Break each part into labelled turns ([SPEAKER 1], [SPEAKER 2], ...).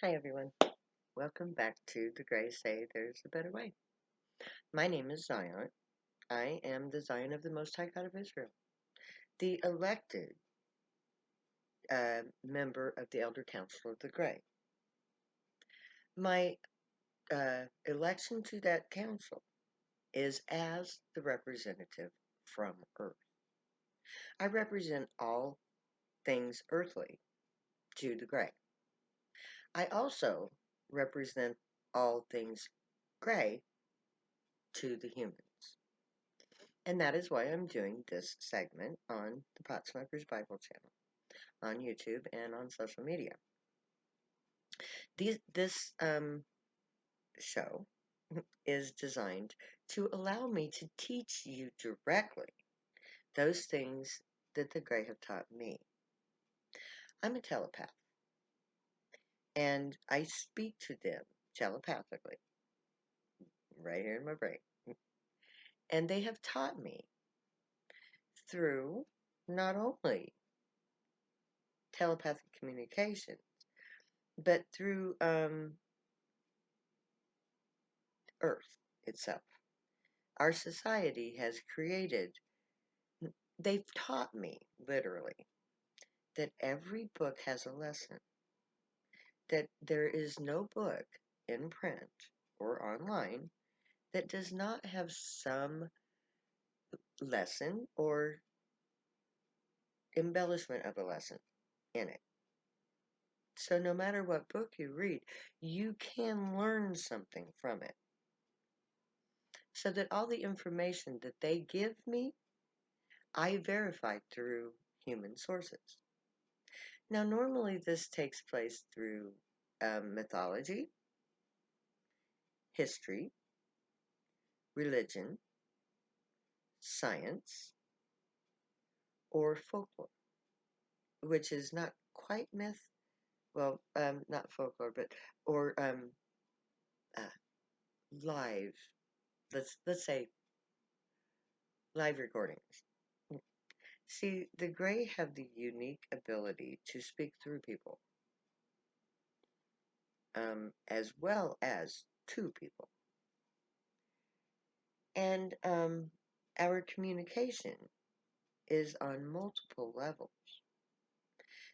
[SPEAKER 1] Hi everyone. Welcome back to The Gray Say There's a Better Way. My name is Zion. I am the Zion of the Most High God of Israel, the elected member of the Elder Council of the Gray. My election to that council is as the representative from Earth. I represent all things earthly to the Gray. I also represent all things gray to the humans. And that is why I'm doing this segment on the Pot Smokers Bible channel, on YouTube and on social media. This show is designed to allow me to teach you directly those things that the Grey have taught me. I'm a telepath, and I speak to them telepathically, right here in my brain. And they have taught me through not only telepathic communication, but through Earth itself. Our society has created, they've taught me, literally, that every book has a lesson, that there is no book in print or online that does not have some lesson or embellishment of a lesson in it. So no matter what book you read, you can learn something from it. So that all the information that they give me, I verified through human sources. Now, normally this takes place through mythology, history, religion, science, or folklore, which is not quite myth. Well, not folklore, but or uh, live. Let's say live recordings. See, the Grey have the unique ability to speak through people, as well as to people, and our communication is on multiple levels.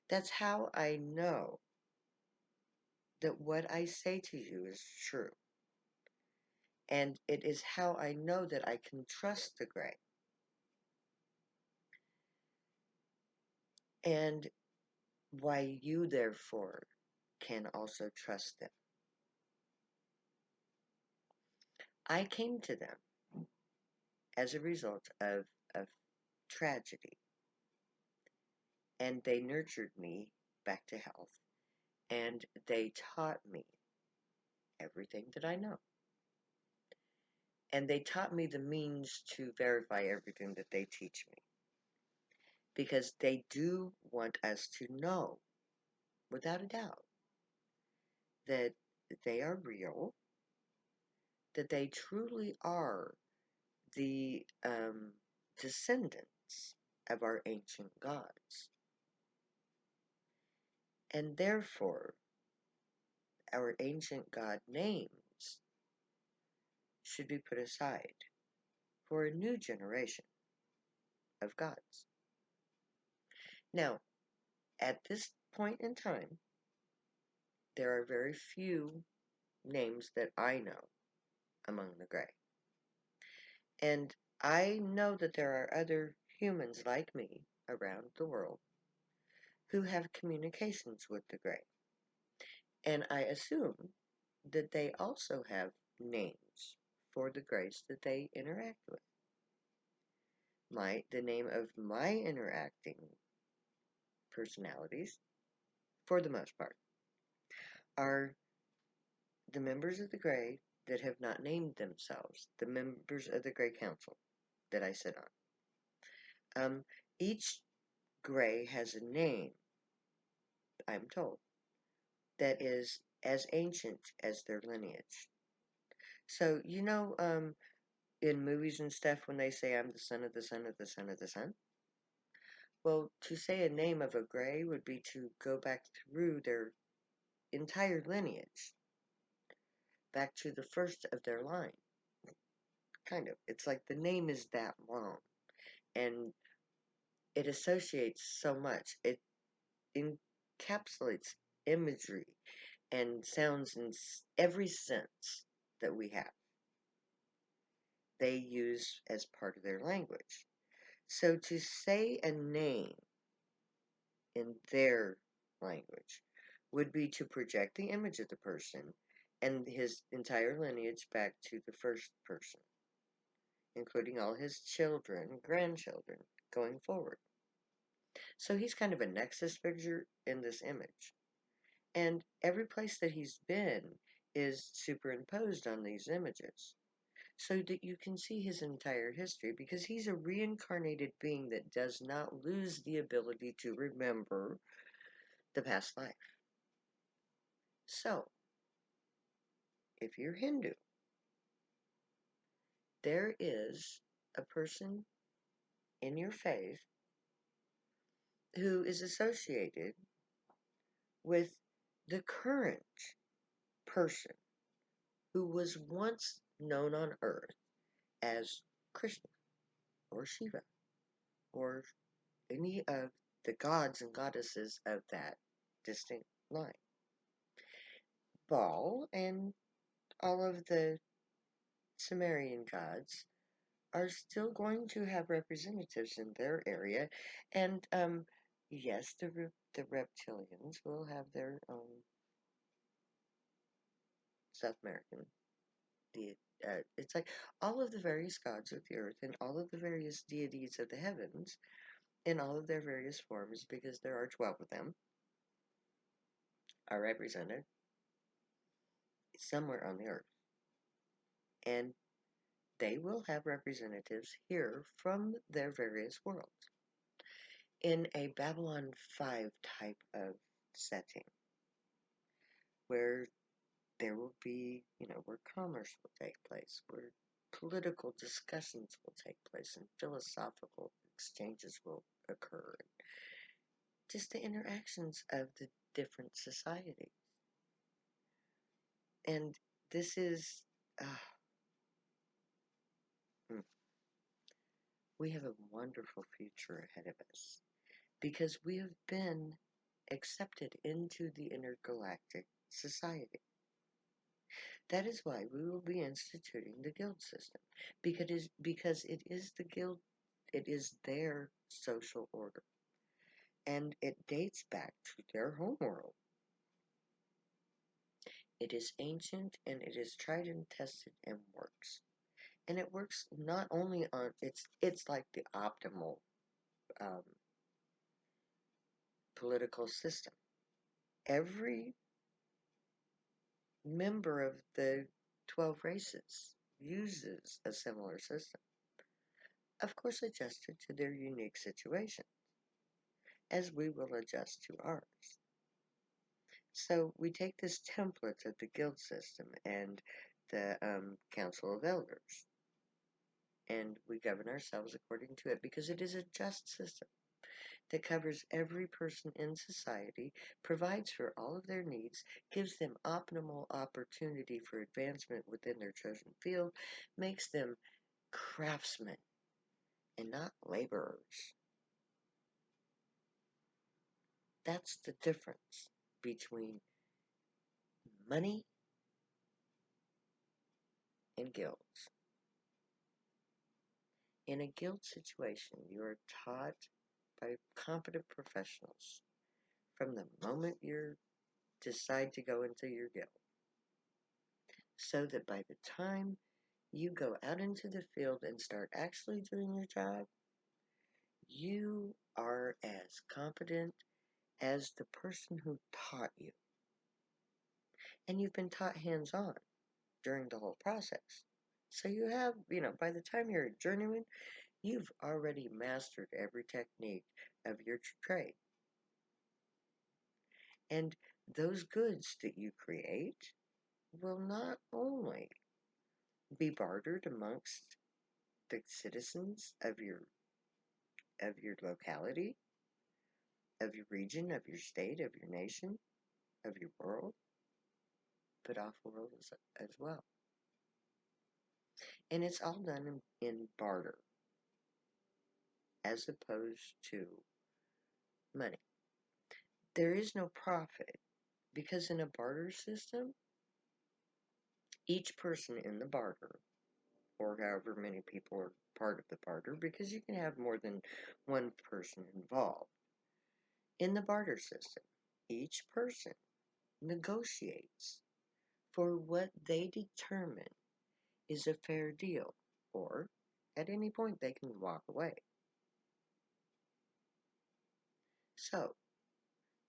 [SPEAKER 1] That's how I know that what I say to you is true. And it is how I know that I can trust the Grey. And why you, therefore, can also trust them. I came to them as a result of tragedy. And they nurtured me back to health. And they taught me everything that I know. And they taught me the means to verify everything that they teach me. Because they do want us to know, without a doubt, that they are real, that they truly are the descendants of our ancient gods. And therefore, our ancient god names should be put aside for a new generation of gods. Now, at this point in time, there are very few names that I know among the Grey. And I know that there are other humans like me around the world who have communications with the Grey. And I assume that they also have names for the Greys that they interact with. The name of my interacting personalities, for the most part, are the members of the Grey that have not named themselves, the members of the Grey Council that I sit on. Each Grey has a name, I'm told, that is as ancient as their lineage. So, in movies and stuff, when they say I'm the son of the son of the son of the son, well, to say a name of a Grey would be to go back through their entire lineage back to the first of their line. Kind of. It's like the name is that long, and it associates so much. It encapsulates imagery and sounds in every sense that we have. They use as part of their language. So to say a name in their language would be to project the image of the person and his entire lineage back to the first person, including all his children and grandchildren going forward. So he's kind of a nexus figure in this image. And every place that he's been is superimposed on these images so that you can see his entire history because he's a reincarnated being that does not lose the ability to remember the past life. So, if you're Hindu, there is a person in your faith who is associated with the current person who was once known on earth as Krishna or Shiva or any of the gods and goddesses of that distinct line. Baal and all of the Sumerian gods are still going to have representatives in their area, and yes, the reptilians will have their own South American. It's like all of the various gods of the earth and all of the various deities of the heavens in all of their various forms, because there are 12 of them, are represented somewhere on the earth. And they will have representatives here from their various worlds in a Babylon 5 type of setting where there will be, where commerce will take place, where political discussions will take place, and philosophical exchanges will occur. Just the interactions of the different societies. And this is, we have a wonderful future ahead of us because we have been accepted into the intergalactic society. That is why we will be instituting the guild system, because it is the guild, it is their social order, and it dates back to their homeworld. It is ancient and it is tried and tested and works, and it works not only on it's like the optimal um, political system. Every member of the 12 races uses a similar system, of course adjusted to their unique situation, as we will adjust to ours. So we take this template of the guild system and the Council of Elders, and we govern ourselves according to it because it is a just system that covers every person in society, provides for all of their needs, gives them optimal opportunity for advancement within their chosen field, makes them craftsmen and not laborers. That's the difference between money and guilds. In a guild situation, you are taught by competent professionals from the moment you decide to go into your guild, so that by the time you go out into the field and start actually doing your job, you are as competent as the person who taught you. And you've been taught hands-on during the whole process. So you have, by the time you're a journeyman, you've already mastered every technique of your trade. And those goods that you create will not only be bartered amongst the citizens of your locality, of your region, of your state, of your nation, of your world, but off-world as well. And it's all done in barter as opposed to money. There is no profit because in a barter system, each person in the barter, or however many people are part of the barter, because you can have more than one person involved. In the barter system, each person negotiates for what they determine is a fair deal, or at any point they can walk away. So,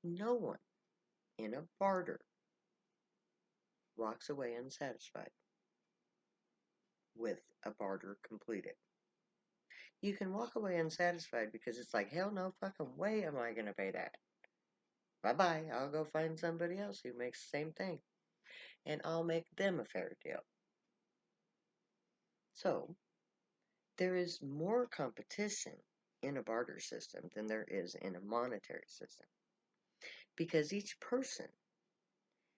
[SPEAKER 1] no one in a barter walks away unsatisfied with a barter completed. You can walk away unsatisfied because it's like, hell no fucking way am I going to pay that. Bye bye, I'll go find somebody else who makes the same thing, and I'll make them a fair deal. So, there is more competition in a barter system than there is in a monetary system because each person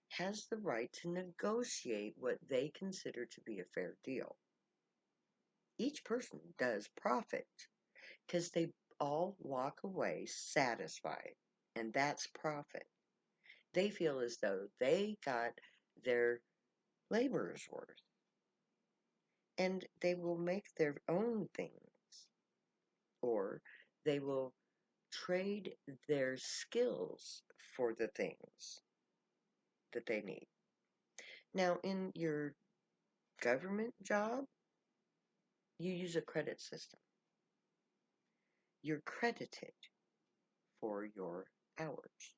[SPEAKER 1] has the right to negotiate what they consider to be a fair deal. Each person does profit because they all walk away satisfied, and that's profit. They feel as though they got their labor's worth, and they will make their own things, or they will trade their skills for the things that they need. Now, in your government job, you use a credit system. You're credited for your hours.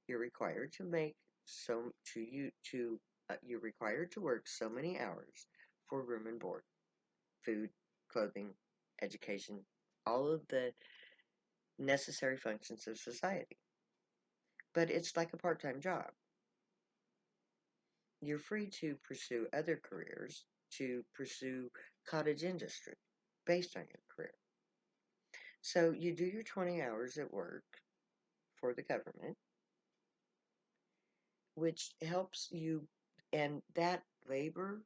[SPEAKER 1] You're required to make you're required to work so many hours for room and board, food, clothing, education, all of the necessary functions of society. But it's like a part-time job. You're free to pursue other careers, to pursue cottage industry based on your career. So you do your 20 hours at work for the government, which helps you, and that labor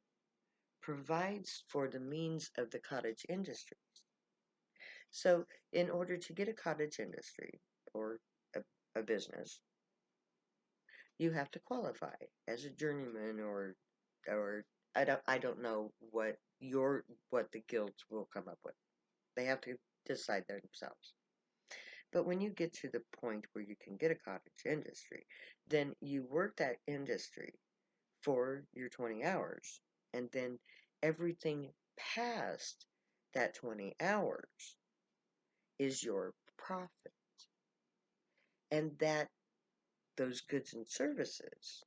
[SPEAKER 1] provides for the means of the cottage industry. So, in order to get a cottage industry or a business, you have to qualify as a journeyman or I don't know what the guilds will come up with. They have to decide themselves. But when you get to the point where you can get a cottage industry, then you work that industry for your 20 hours, and then everything past that 20 hours is your profit. And that those goods and services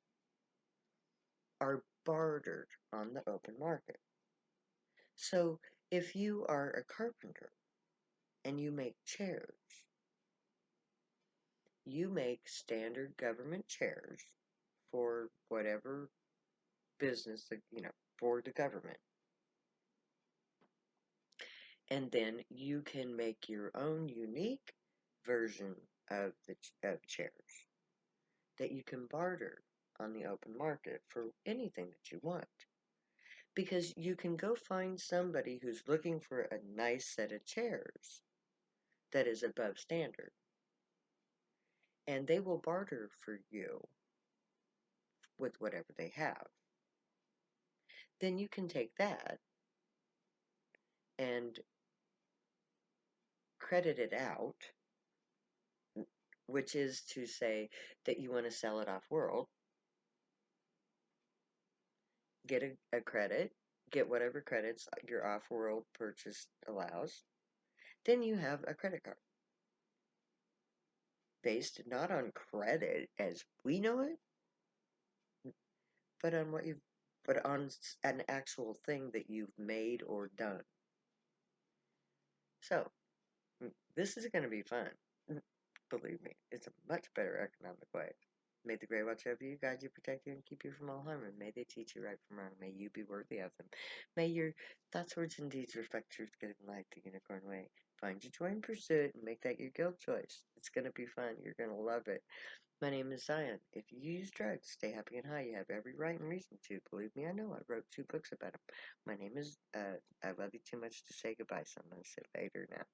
[SPEAKER 1] are bartered on the open market. So if you are a carpenter and you make chairs, you make standard government chairs for whatever business that, for the government. And then you can make your own unique version of chairs that you can barter on the open market for anything that you want. Because you can go find somebody who's looking for a nice set of chairs that is above standard, and they will barter for you with whatever they have. Then you can take that and credit it out, which is to say that you want to sell it off world, get a credit, get whatever credits your off world purchase allows. Then you have a credit card based not on credit as we know it, but on an actual thing that you've made or done. So, this is going to be fun. Believe me, it's a much better economic way. May the Great watch over you, guide you, protect you, and keep you from all harm. And may they teach you right from wrong. May you be worthy of them. May your thoughts, words, and deeds reflect truth, good, and light the unicorn way. Find your joy and pursue it and make that your guilt choice. It's going to be fun. You're going to love it. My name is Zion. If you use drugs, stay happy and high. You have every right and reason to. Believe me, I know. I wrote 2 books about them. My name is, I love you too much to say goodbye, so I'm going to say later now.